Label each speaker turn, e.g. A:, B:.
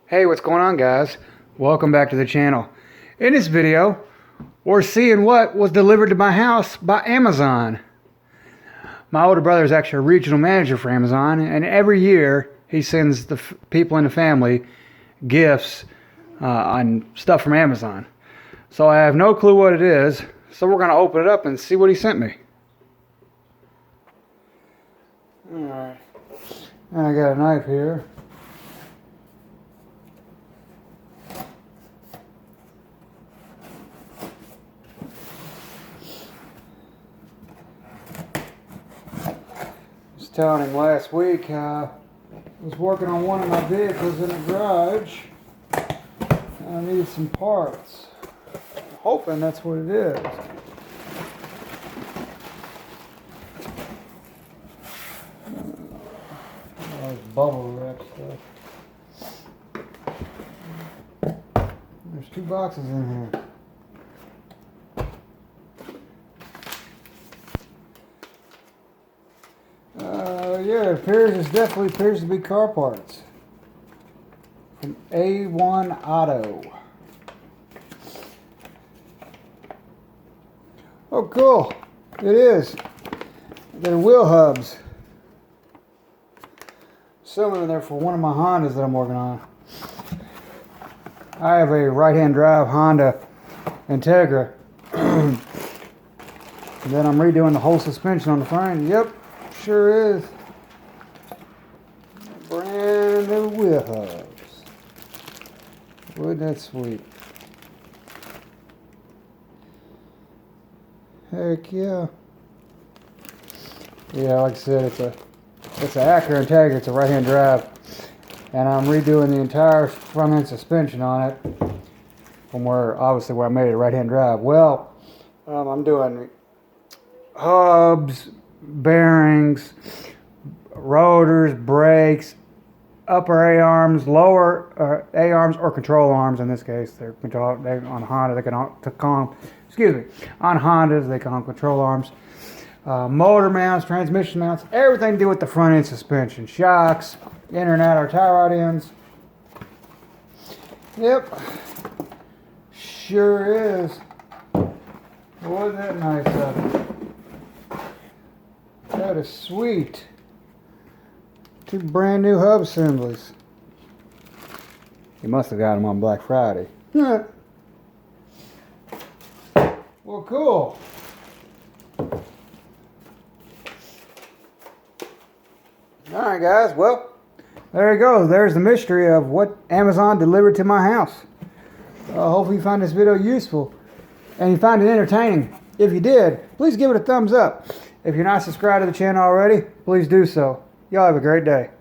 A: Hey, what's going on, guys? Welcome back to the channel. In this video, we're seeing what was delivered to my house by Amazon. My older brother is actually a regional manager for Amazon, and every year he sends the people in the family gifts on stuff from Amazon. So I have no clue what it is, so we're going to open it up and see what he sent me. Alright, I got a knife here. Telling him last week I was working on one of my vehicles in the garage and I needed some parts. I'm hoping that's what it is. Oh, there's bubble wrap stuff. There's 2 boxes in here. Yeah, it definitely appears to be car parts. From A1 Auto. Oh, cool. It is. They're wheel hubs. Some of them are for one of my Hondas that I'm working on. I have a right-hand drive Honda Integra. Then I'm redoing the whole suspension on the frame. Yep, sure is. Brand new wheel hubs. Wouldn't that sweet? Heck yeah. Yeah, like I said, it's an Acura Integra. It's a right-hand drive, and I'm redoing the entire front-end suspension on it from where I made it a right-hand drive. Well, I'm doing hubs, bearings, rotors, brakes, upper A-arms, lower A-arms, or control arms in this case. They're on Honda. They can on Hondas they call them control arms. Motor mounts, transmission mounts, everything to do with the front end suspension, shocks, inner and outer tie rod ends. Yep, sure is. Wasn't that nice of it? That is sweet. 2 brand new hub assemblies. You must have got them on Black Friday. Well, cool. Alright guys, well, there you go. There's the mystery of what Amazon delivered to my house. Hopefully you find this video useful and you find it entertaining. If you did, please give it a thumbs up. If you're not subscribed to the channel already, please do so. Y'all have a great day.